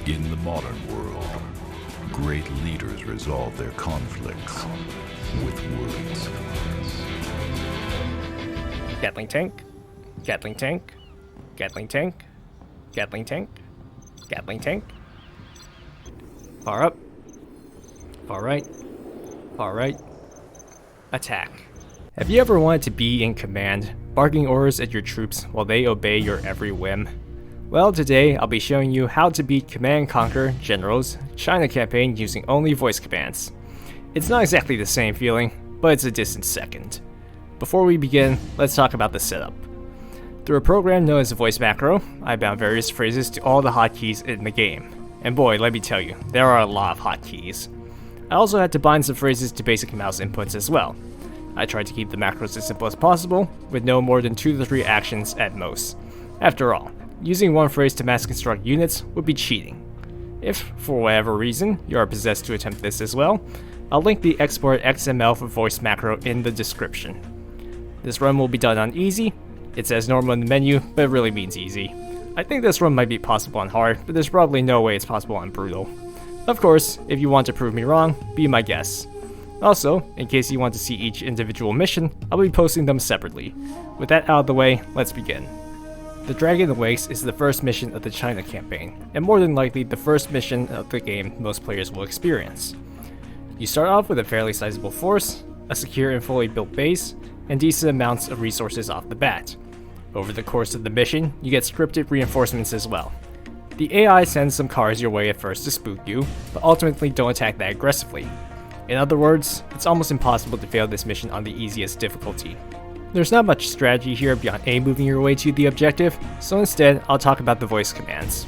In the modern world, great leaders resolve their conflicts with words. Gatling tank, Gatling tank, Gatling tank, Gatling tank, Gatling tank. Far up, far right, far right. Attack. Have you ever wanted to be in command, barking orders at your troops while they obey your every whim? Well, today I'll be showing you how to beat Command & Conquer General's China campaign using only voice commands. It's not exactly the same feeling, but it's a distant second. Before we begin, let's talk about the setup. Through a program known as VoiceMacro, I bound various phrases to all the hotkeys in the game. And boy, let me tell you, there are a lot of hotkeys. I also had to bind some phrases to basic mouse inputs as well. I tried to keep the macros as simple as possible, with no more than 2 to 3 actions at most. After all, using one phrase to mass construct units would be cheating. If, for whatever reason, you are possessed to attempt this as well, I'll link the export XML for VoiceMacro in the description. This run will be done on easy. It says normal in the menu, but it really means easy. I think this run might be possible on hard, but there's probably no way it's possible on brutal. Of course, if you want to prove me wrong, be my guest. Also, in case you want to see each individual mission, I'll be posting them separately. With that out of the way, let's begin. The Dragon Awakes is the first mission of the China campaign, and more than likely the first mission of the game most players will experience. You start off with a fairly sizable force, a secure and fully built base, and decent amounts of resources off the bat. Over the course of the mission, you get scripted reinforcements as well. The AI sends some cars your way at first to spook you, but ultimately don't attack that aggressively. In other words, it's almost impossible to fail this mission on the easiest difficulty. There's not much strategy here beyond moving your way to the objective, so instead I'll talk about the voice commands.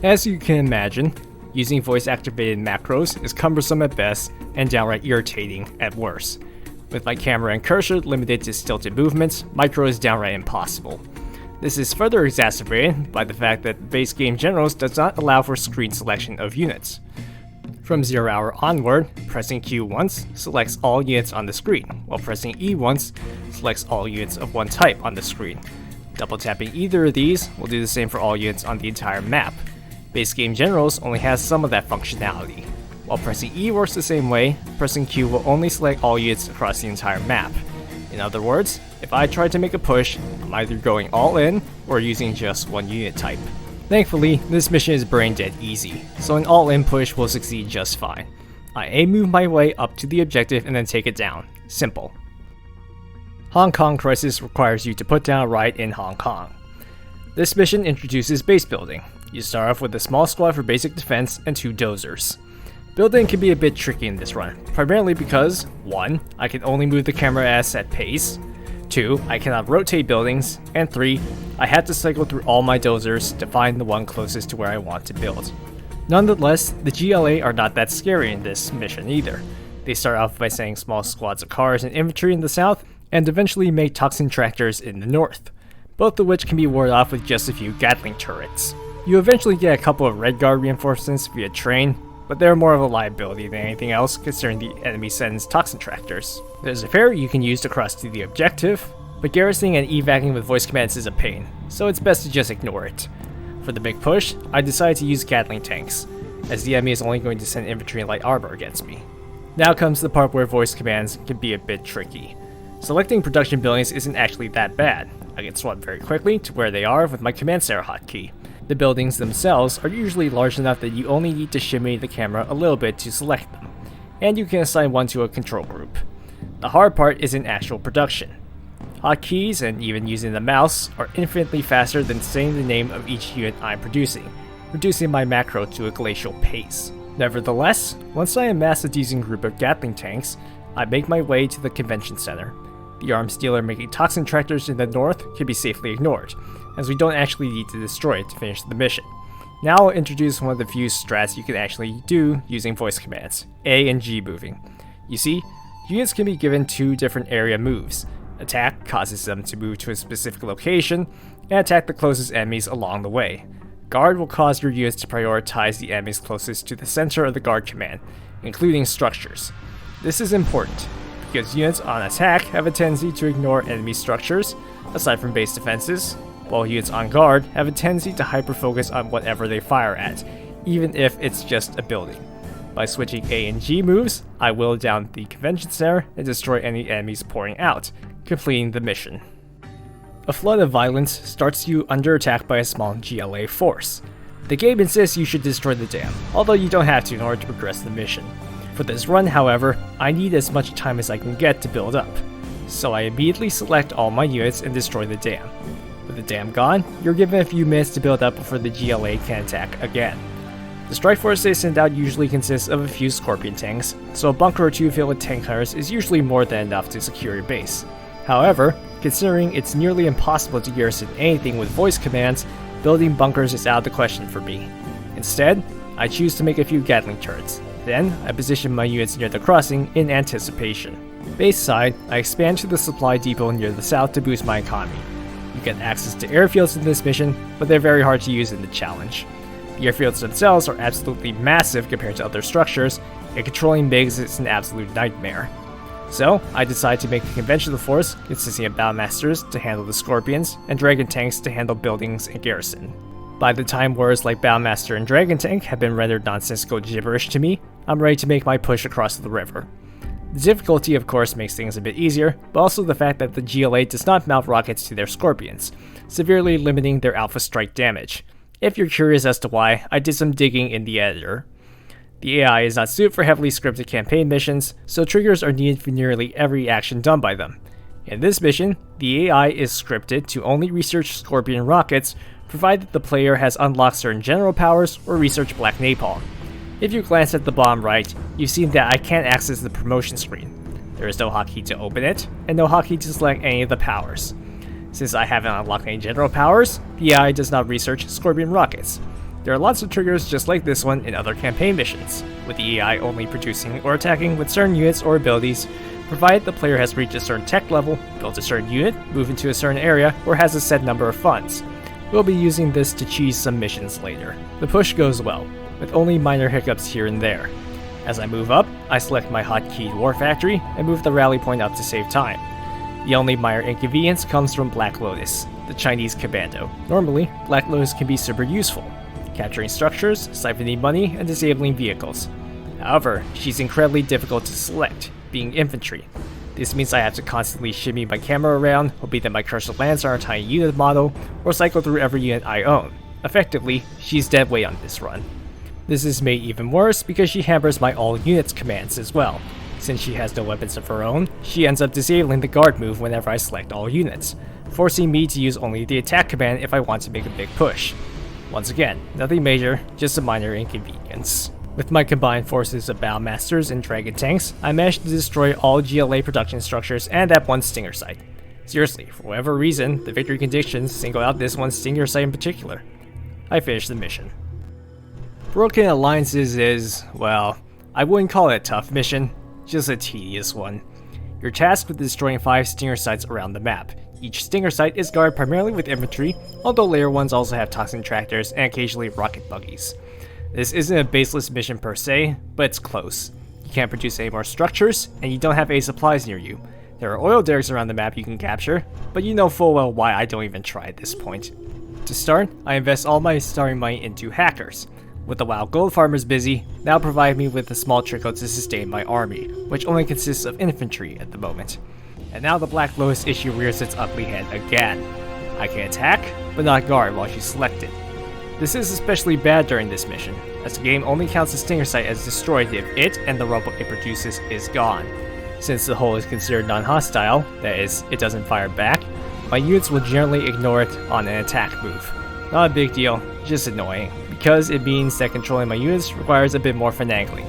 As you can imagine, using voice-activated macros is cumbersome at best and downright irritating at worst. With my camera and cursor limited to stilted movements, micro is downright impossible. This is further exacerbated by the fact that base game Generals does not allow for screen selection of units. From 0 hour onward, pressing Q once selects all units on the screen, while pressing E once selects all units of one type on the screen. Double tapping either of these will do the same for all units on the entire map. Base game Generals only has some of that functionality. While pressing E works the same way, pressing Q will only select all units across the entire map. In other words, if I try to make a push, I'm either going all in or using just one unit type. Thankfully, this mission is brain dead easy, so an all-in push will succeed just fine. I move my way up to the objective and then take it down. Simple. Hong Kong Crisis requires you to put down a riot in Hong Kong. This mission introduces base building. You start off with a small squad for basic defense and 2 dozers. Building can be a bit tricky in this run, primarily because 1. I can only move the camera at a set pace, 2. I cannot rotate buildings, and 3. I had to cycle through all my dozers to find the one closest to where I want to build. Nonetheless, the GLA are not that scary in this mission either. They start off by sending small squads of cars and infantry in the south, and eventually make toxin tractors in the north, both of which can be warded off with just a few Gatling turrets. You eventually get a couple of Red Guard reinforcements via train, but they're more of a liability than anything else considering the enemy sends toxin tractors. There's a ferry you can use to cross to the objective, but garrisoning and evacuating with voice commands is a pain, so it's best to just ignore it. For the big push, I decided to use Gatling tanks, as the enemy is only going to send infantry and light armor against me. Now comes the part where voice commands can be a bit tricky. Selecting production buildings isn't actually that bad. I can swap very quickly to where they are with my command center hotkey. The buildings themselves are usually large enough that you only need to shimmy the camera a little bit to select them, and you can assign one to a control group. The hard part is in actual production. Hotkeys, and even using the mouse, are infinitely faster than saying the name of each unit I'm producing, reducing my macro to a glacial pace. Nevertheless, once I amass a decent group of Gatling tanks, I make my way to the convention center. The arms dealer making toxin tractors in the north can be safely ignored, as we don't actually need to destroy it to finish the mission. Now I'll introduce one of the few strats you can actually do using voice commands, A and G moving. You see, units can be given 2 different area moves. Attack causes them to move to a specific location, and attack the closest enemies along the way. Guard will cause your units to prioritize the enemies closest to the center of the guard command, including structures. This is important, because units on attack have a tendency to ignore enemy structures, aside from base defenses, while units on guard have a tendency to hyper-focus on whatever they fire at, even if it's just a building. By switching A and G moves, I whittle down the convention center and destroy any enemies pouring out, completing the mission. A flood of violence starts you under attack by a small GLA force. The game insists you should destroy the dam, although you don't have to in order to progress the mission. For this run, however, I need as much time as I can get to build up, so I immediately select all my units and destroy the dam. With the dam gone, you're given a few minutes to build up before the GLA can attack again. The strike force they send out usually consists of a few Scorpion tanks, so a bunker or two filled with tank hunters is usually more than enough to secure your base. However, considering it's nearly impossible to garrison anything with voice commands, building bunkers is out of the question for me. Instead, I choose to make a few Gatling turrets. Then, I position my units near the crossing in anticipation. Base side, I expand to the supply depot near the south to boost my economy. You get access to airfields in this mission, but they're very hard to use in the challenge. The airfields themselves are absolutely massive compared to other structures, and controlling MiGs is an absolute nightmare. So, I decide to make a conventional force consisting of Battlemasters to handle the Scorpions, and Dragon Tanks to handle buildings and garrison. By the time words like Battlemaster and Dragon Tank have been rendered nonsensical gibberish to me, I'm ready to make my push across the river. The difficulty of course makes things a bit easier, but also the fact that the GLA does not mount rockets to their Scorpions, severely limiting their alpha strike damage. If you're curious as to why, I did some digging in the editor. The AI is not suited for heavily scripted campaign missions, so triggers are needed for nearly every action done by them. In this mission, the AI is scripted to only research Scorpion rockets, provided the player has unlocked certain general powers or research Black Napalm. If you glance at the bottom right, you've seen that I can't access the promotion screen. There is no hotkey to open it, and no hotkey to select any of the powers. Since I haven't unlocked any general powers, the AI does not research Scorpion rockets. There are lots of triggers just like this one in other campaign missions, with the AI only producing or attacking with certain units or abilities, provided the player has reached a certain tech level, built a certain unit, moved into a certain area, or has a set number of funds. We'll be using this to cheese some missions later. The push goes well, with only minor hiccups here and there. As I move up, I select my hotkeyed War Factory and move the rally point up to save time. The only minor inconvenience comes from Black Lotus, the Chinese commando. Normally, Black Lotus can be super useful, capturing structures, siphoning money, and disabling vehicles. However, she's incredibly difficult to select, being infantry. This means I have to constantly shimmy my camera around, hoping that my cursor lands on a tiny unit model, or cycle through every unit I own. Effectively, she's dead weight on this run. This is made even worse because she hampers my all units commands as well. Since she has no weapons of her own, she ends up disabling the guard move whenever I select all units, forcing me to use only the attack command if I want to make a big push. Once again, nothing major, just a minor inconvenience. With my combined forces of Battlemasters and Dragon Tanks, I managed to destroy all GLA production structures and that one Stinger site. Seriously, for whatever reason, the victory conditions single out this one Stinger site in particular. I finished the mission. Broken Alliances is, well, I wouldn't call it a tough mission, just a tedious one. You're tasked with destroying 5 Stinger sites around the map. Each Stinger site is guarded primarily with infantry, although later ones also have toxin tractors and occasionally rocket buggies. This isn't a baseless mission per se, but it's close. You can't produce any more structures, and you don't have any supplies near you. There are oil derricks around the map you can capture, but you know full well why I don't even try at this point. To start, I invest all my starting money into hackers. With the wild gold farmers busy, that'll provide me with a small trickle to sustain my army, which only consists of infantry at the moment. And now the Black Lotus issue rears its ugly head again. I can attack, but not guard while she's selected. This is especially bad during this mission, as the game only counts the Stinger site as destroyed if it and the rubble it produces is gone. Since the hull is considered non-hostile, that is, it doesn't fire back, my units will generally ignore it on an attack move. Not a big deal, just annoying, because it means that controlling my units requires a bit more finagling.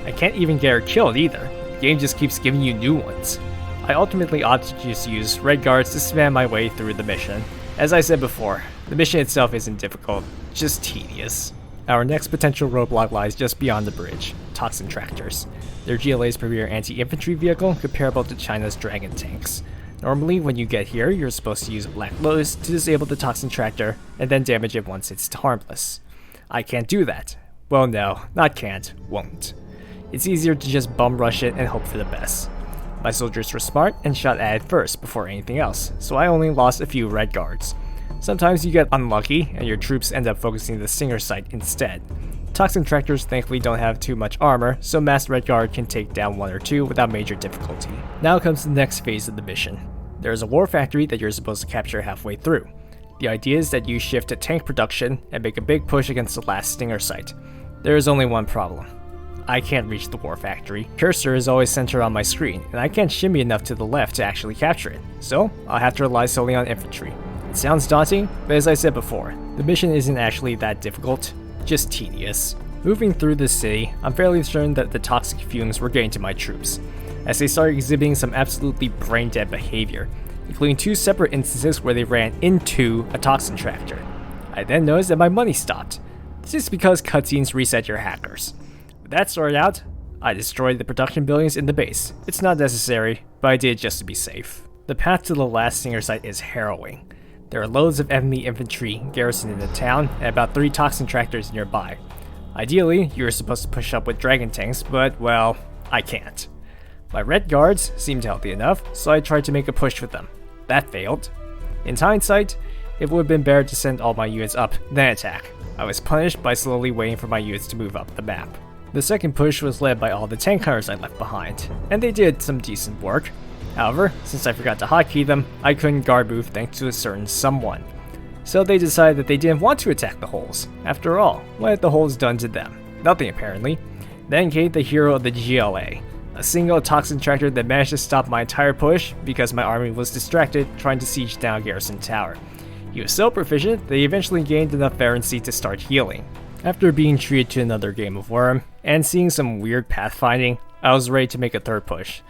I can't even get her killed either, the game just keeps giving you new ones. I ultimately opted to just use red guards to spam my way through the mission. As I said before, the mission itself isn't difficult, just tedious. Our next potential roadblock lies just beyond the bridge, toxin tractors. They're GLA's premier anti-infantry vehicle comparable to China's Dragon Tanks. Normally, when you get here, you're supposed to use Black Lotus to disable the toxin tractor and then damage it once it's harmless. I can't do that. Well, no, not can't, won't. It's easier to just bum rush it and hope for the best. My soldiers were smart and shot at it first before anything else, so I only lost a few red guards. Sometimes you get unlucky and your troops end up focusing the Stinger site instead. Toxin tractors thankfully don't have too much armor, so Masked Redguard can take down 1 or 2 without major difficulty. Now comes the next phase of the mission. There is a war factory that you're supposed to capture halfway through. The idea is that you shift to tank production and make a big push against the last Stinger site. There is only one problem. I can't reach the war factory. Cursor is always centered on my screen, and I can't shimmy enough to the left to actually capture it, so I'll have to rely solely on infantry. It sounds daunting, but as I said before, the mission isn't actually that difficult, just tedious. Moving through the city, I'm fairly certain that the toxic fumes were getting to my troops, as they started exhibiting some absolutely brain-dead behavior, including 2 separate instances where they ran into a toxin tractor. I then noticed that my money stopped. This is because cutscenes reset your hackers. With that sorted out, I destroyed the production buildings in the base. It's not necessary, but I did it just to be safe. The path to the last Stinger site is harrowing. There are loads of enemy infantry garrisoned in the town, and about 3 toxin tractors nearby. Ideally, you were supposed to push up with dragon tanks, but, well, I can't. My red guards seemed healthy enough, so I tried to make a push with them. That failed. In hindsight, it would have been better to send all my units up, then attack. I was punished by slowly waiting for my units to move up the map. The second push was led by all the tank hunters I left behind, and they did some decent work. However, since I forgot to hotkey them, I couldn't guard move thanks to a certain someone. So they decided that they didn't want to attack the holes. After all, what had the holes done to them? Nothing apparently. Then came the hero of the GLA, a single toxin tractor that managed to stop my entire push because my army was distracted trying to siege down a garrison tower. He was so proficient that he eventually gained enough veterancy to start healing. After being treated to another game of Worm, and seeing some weird pathfinding, I was ready to make a third push.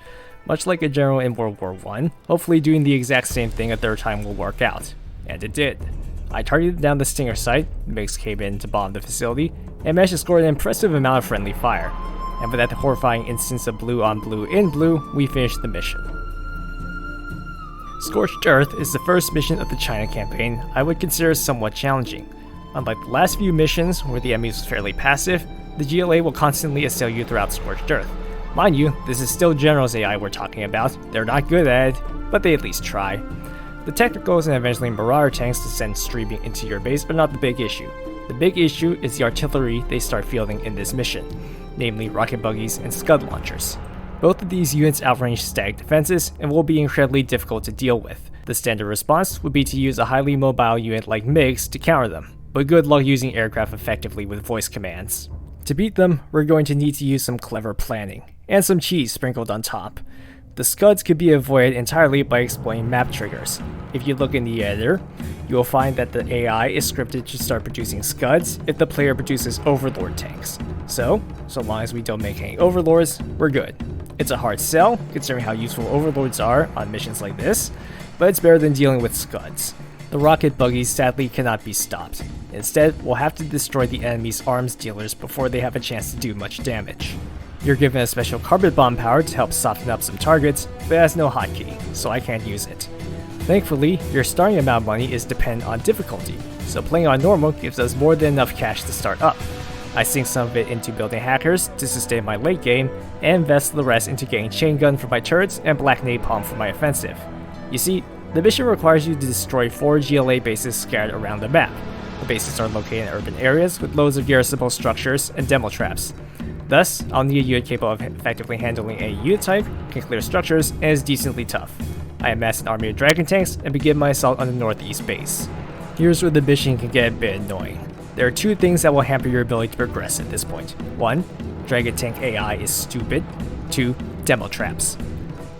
Much like a general in World War I, hopefully doing the exact same thing a third time will work out. And it did. I targeted down the Stinger site, MiGs came in to bomb the facility, and managed to score an impressive amount of friendly fire. And with that horrifying instance of blue on blue in blue, we finished the mission. Scorched Earth is the first mission of the China campaign I would consider somewhat challenging. Unlike the last few missions, where the enemies was fairly passive, the GLA will constantly assail you throughout Scorched Earth. Mind you, this is still General's AI we're talking about. They're not good at it, but they at least try. The technicals and eventually Marauder tanks to send streaming into your base are not the big issue. The big issue is the artillery they start fielding in this mission, namely rocket buggies and scud launchers. Both of these units outrange static defenses and will be incredibly difficult to deal with. The standard response would be to use a highly mobile unit like MiGs to counter them, but good luck using aircraft effectively with voice commands. To beat them, we're going to need to use some clever planning, and some cheese sprinkled on top. The scuds could be avoided entirely by exploiting map triggers. If you look in the editor, you will find that the AI is scripted to start producing scuds if the player produces overlord tanks. So long as we don't make any overlords, we're good. It's a hard sell, considering how useful overlords are on missions like this, but it's better than dealing with scuds. The rocket buggies sadly cannot be stopped. Instead, we'll have to destroy the enemy's arms dealers before they have a chance to do much damage. You're given a special carpet bomb power to help soften up some targets, but it has no hotkey, so I can't use it. Thankfully, your starting amount of money is dependent on difficulty, so playing on normal gives us more than enough cash to start up. I sink some of it into building hackers to sustain my late game, and invest the rest into getting chain gun for my turrets and black napalm for my offensive. You see, the mission requires you to destroy 4 GLA bases scattered around the map. The bases are located in urban areas with loads of garrisonable structures and demo traps. Thus, I'll need a unit capable of effectively handling any unit type, can clear structures, and is decently tough. I amass an army of dragon tanks and begin my assault on the northeast base. Here's where the mission can get a bit annoying. There are 2 things that will hamper your ability to progress at this point. 1. Dragon tank AI is stupid. 2. Demo traps.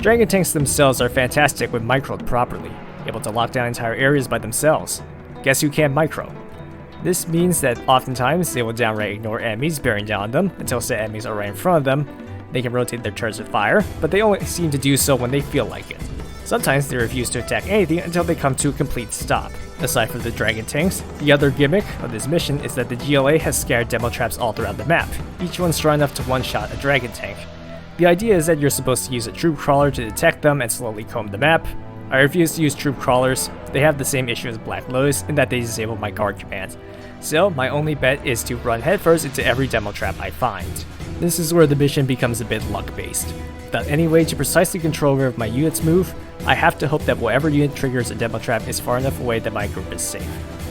Dragon tanks themselves are fantastic when microed properly, able to lock down entire areas by themselves. Guess who can't micro? This means that oftentimes they will downright ignore enemies bearing down on them until said enemies are right in front of them. They can rotate their turrets with fire, but they only seem to do so when they feel like it. Sometimes they refuse to attack anything until they come to a complete stop. Aside from the dragon tanks, the other gimmick of this mission is that the GLA has scattered demo traps all throughout the map, each one strong enough to one-shot a dragon tank. The idea is that you're supposed to use a troop crawler to detect them and slowly comb the map. I refuse to use troop crawlers. They have the same issue as Black Lotus in that they disable my guard command. So my only bet is to run headfirst into every demo trap I find. This is where the mission becomes a bit luck-based. Without any way to precisely control where my units move, I have to hope that whatever unit triggers a demo trap is far enough away that my group is safe.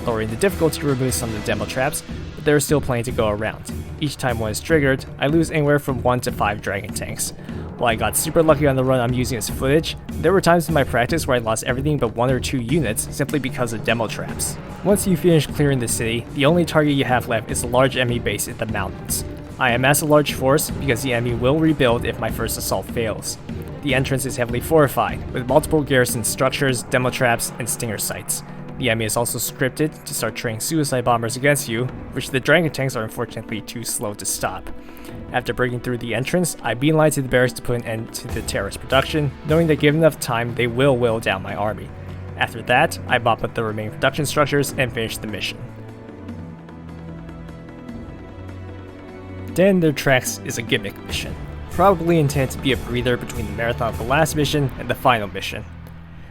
Lowering the difficulty removes some of the demo traps, but there are still plenty to go around. Each time one is triggered, I lose anywhere from 1 to 5 dragon tanks. While I got super lucky on the run I'm using as footage, there were times in my practice where I lost everything but 1 or 2 units simply because of demo traps. Once you finish clearing the city, the only target you have left is a large enemy base in the mountains. I amass a large force because the enemy will rebuild if my first assault fails. The entrance is heavily fortified, with multiple garrison structures, demo traps, and stinger sites. The enemy is also scripted to start training suicide bombers against you, which the dragon tanks are unfortunately too slow to stop. After breaking through the entrance, I beeline to the barracks to put an end to the terrorist production, knowing that given enough time, they will whittle down my army. After that, I mop up the remaining production structures and finish the mission. Then Their Tracks is a gimmick mission, probably intended to be a breather between the marathon of the last mission and the final mission.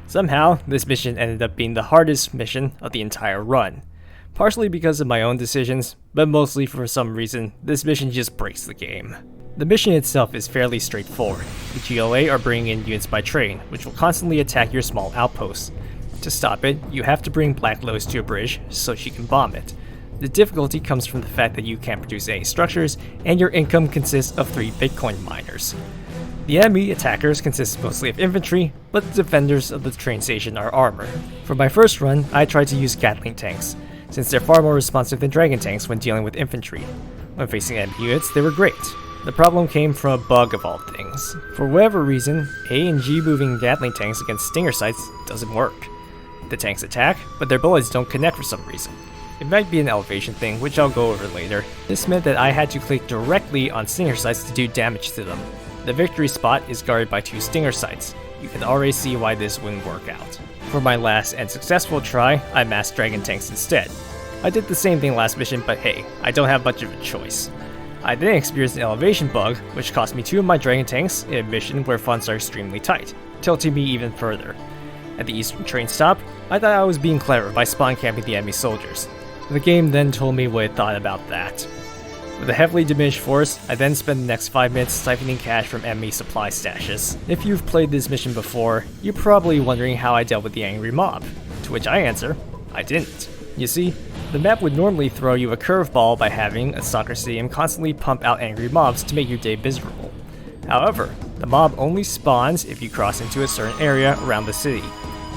Somehow, this mission ended up being the hardest mission of the entire run. Partially because of my own decisions, but mostly for some reason, this mission just breaks the game. The mission itself is fairly straightforward. The GLA are bringing in units by train, which will constantly attack your small outposts. To stop it, you have to bring Black Lotus to a bridge so she can bomb it. The difficulty comes from the fact that you can't produce any structures, and your income consists of 3 Bitcoin miners. The enemy attackers consist mostly of infantry, but the defenders of the train station are armor. For my first run, I tried to use Gatling tanks, since they're far more responsive than dragon tanks when dealing with infantry. When facing enemy units, they were great. The problem came from a bug of all things. For whatever reason, A and G moving Gatling tanks against stinger sites doesn't work. The tanks attack, but their bullets don't connect for some reason. It might be an elevation thing, which I'll go over later. This meant that I had to click directly on stinger sites to do damage to them. The victory spot is guarded by 2 stinger sites. You can already see why this wouldn't work out. For my last and successful try, I massed dragon tanks instead. I did the same thing last mission, but hey, I don't have much of a choice. I then experienced an elevation bug, which cost me 2 of my dragon tanks in a mission where funds are extremely tight, tilting me even further. At the eastern train stop, I thought I was being clever by spawn camping the enemy soldiers. The game then told me what it thought about that. With a heavily diminished force, I then spend the next 5 minutes siphoning cash from enemy supply stashes. If you've played this mission before, you're probably wondering how I dealt with the angry mob. To which I answer, I didn't. You see, the map would normally throw you a curveball by having a soccer stadium constantly pump out angry mobs to make your day miserable. However, the mob only spawns if you cross into a certain area around the city.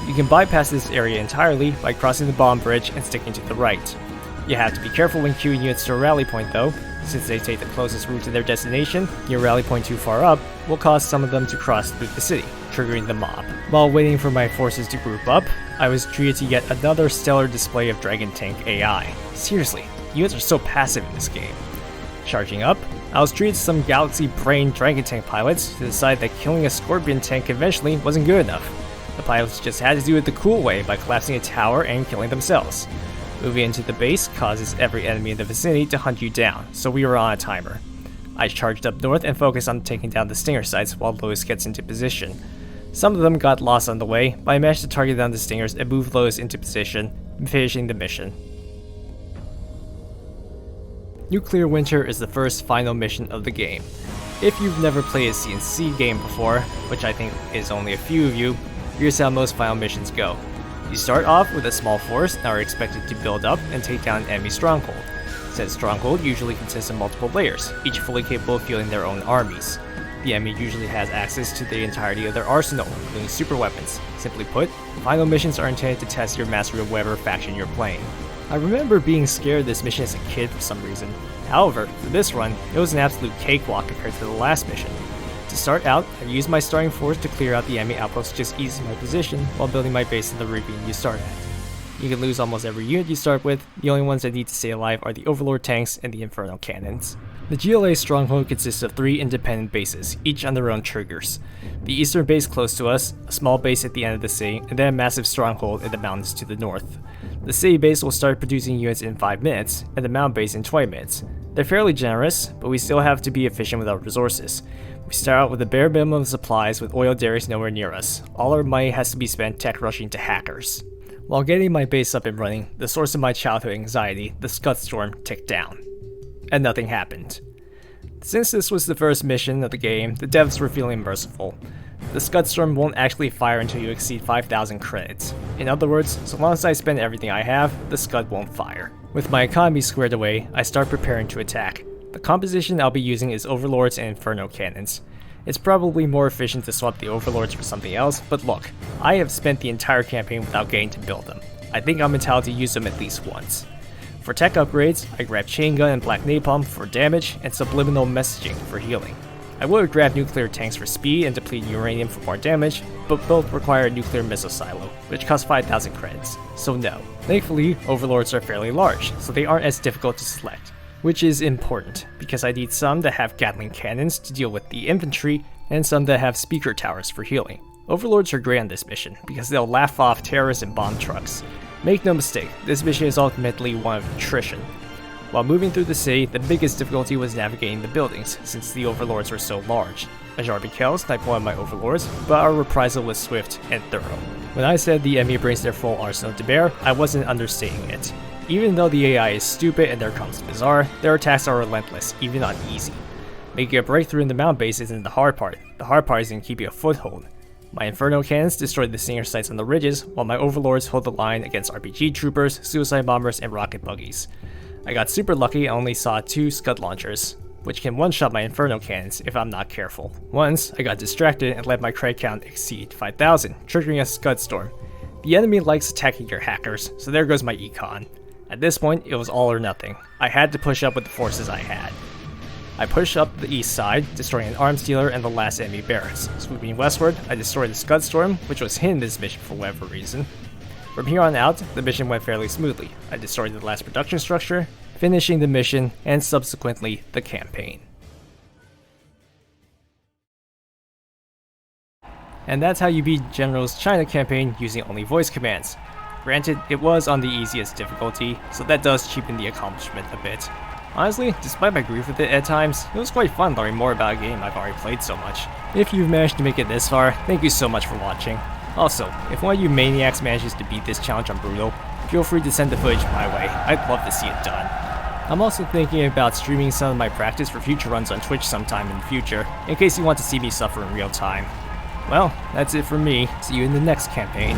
You can bypass this area entirely by crossing the bomb bridge and sticking to the right. You have to be careful when queuing units to a rally point though, since they take the closest route to their destination. Your rally point too far up will cause some of them to cross through the city, triggering the mob. While waiting for my forces to group up, I was treated to yet another stellar display of Dragon Tank AI. Seriously, units are so passive in this game. Charging up, I was treated to some galaxy-brained Dragon Tank pilots to decide that killing a Scorpion tank conventionally wasn't good enough. The pilots just had to do it the cool way by collapsing a tower and killing themselves. Moving into the base causes every enemy in the vicinity to hunt you down, so we were on a timer. I charged up north and focused on taking down the stinger sites while Lotus gets into position. Some of them got lost on the way, but I managed to target down the stingers and move Lotus into position, finishing the mission. Nuclear Winter is the first final mission of the game. If you've never played a CNC game before, which I think is only a few of you, here's how most final missions go. You start off with a small force that are expected to build up and take down an enemy stronghold. Said stronghold usually consists of multiple layers, each fully capable of fielding their own armies. The enemy usually has access to the entirety of their arsenal, including super weapons. Simply put, final missions are intended to test your mastery of whatever faction you're playing. I remember being scared of this mission as a kid for some reason. However, for this run, it was an absolute cakewalk compared to the last mission. To start out, I used my starting force to clear out the enemy outposts just easing my position while building my base in the ravine you start at. You can lose almost every unit you start with, the only ones that need to stay alive are the Overlord tanks and the Inferno cannons. The GLA stronghold consists of 3 independent bases, each on their own triggers. The eastern base close to us, a small base at the end of the city, and then a massive stronghold in the mountains to the north. The city base will start producing units in 5 minutes, and the mountain base in 20 minutes. They're fairly generous, but we still have to be efficient with our resources. We start out with a bare minimum of supplies with oil derricks nowhere near us. All our money has to be spent tech rushing to hackers. While getting my base up and running, the source of my childhood anxiety, the Scud Storm, ticked down. And nothing happened. Since this was the first mission of the game, the devs were feeling merciful. The Scud Storm won't actually fire until you exceed 5,000 credits. In other words, so long as I spend everything I have, the Scud won't fire. With my economy squared away, I start preparing to attack. The composition I'll be using is Overlords and Inferno Cannons. It's probably more efficient to swap the Overlords for something else, but look, I have spent the entire campaign without getting to build them. I think I'm entitled to use them at least once. For tech upgrades, I grabbed Chain Gun and Black Napalm for damage and Subliminal Messaging for healing. I would have grabbed Nuclear Tanks for speed and depleted uranium for more damage, but both require a Nuclear Missile Silo, which costs 5,000 credits, so no. Thankfully, Overlords are fairly large, so they aren't as difficult to select, which is important, because I need some that have Gatling Cannons to deal with the infantry, and some that have Speaker Towers for healing. Overlords are great on this mission, because they'll laugh off terrorists and bomb trucks. Make no mistake, this mission is ultimately one of attrition. While moving through the city, the biggest difficulty was navigating the buildings, since the Overlords were so large. Ajarbi Kel sniped one of my Overlords, but our reprisal was swift and thorough. When I said the enemy brings their full arsenal to bear, I wasn't understating it. Even though the AI is stupid and their comms bizarre, their attacks are relentless, even on easy. Making a breakthrough in the mound base isn't the hard part is in keeping a foothold. My Inferno Cannons destroyed the Stinger sites on the ridges, while my Overlords hold the line against RPG troopers, suicide bombers, and rocket buggies. I got super lucky and only saw 2 Scud launchers, which can one-shot my Inferno Cannons if I'm not careful. Once, I got distracted and let my credit count exceed 5,000, triggering a Scud Storm. The enemy likes attacking your hackers, so there goes my econ. At this point, it was all or nothing. I had to push up with the forces I had. I pushed up the east side, destroying an arms dealer and the last enemy barracks. Swooping westward, I destroyed the Scud Storm, which was hidden in this mission for whatever reason. From here on out, the mission went fairly smoothly. I destroyed the last production structure, finishing the mission, and subsequently, the campaign. And that's how you beat General's China campaign using only voice commands. Granted, it was on the easiest difficulty, so that does cheapen the accomplishment a bit. Honestly, despite my grief with it at times, it was quite fun learning more about a game I've already played so much. If you've managed to make it this far, thank you so much for watching. Also, if one of you maniacs manages to beat this challenge on Brutal, feel free to send the footage my way. I'd love to see it done. I'm also thinking about streaming some of my practice for future runs on Twitch sometime in the future, in case you want to see me suffer in real time. Well, that's it for me. See you in the next campaign.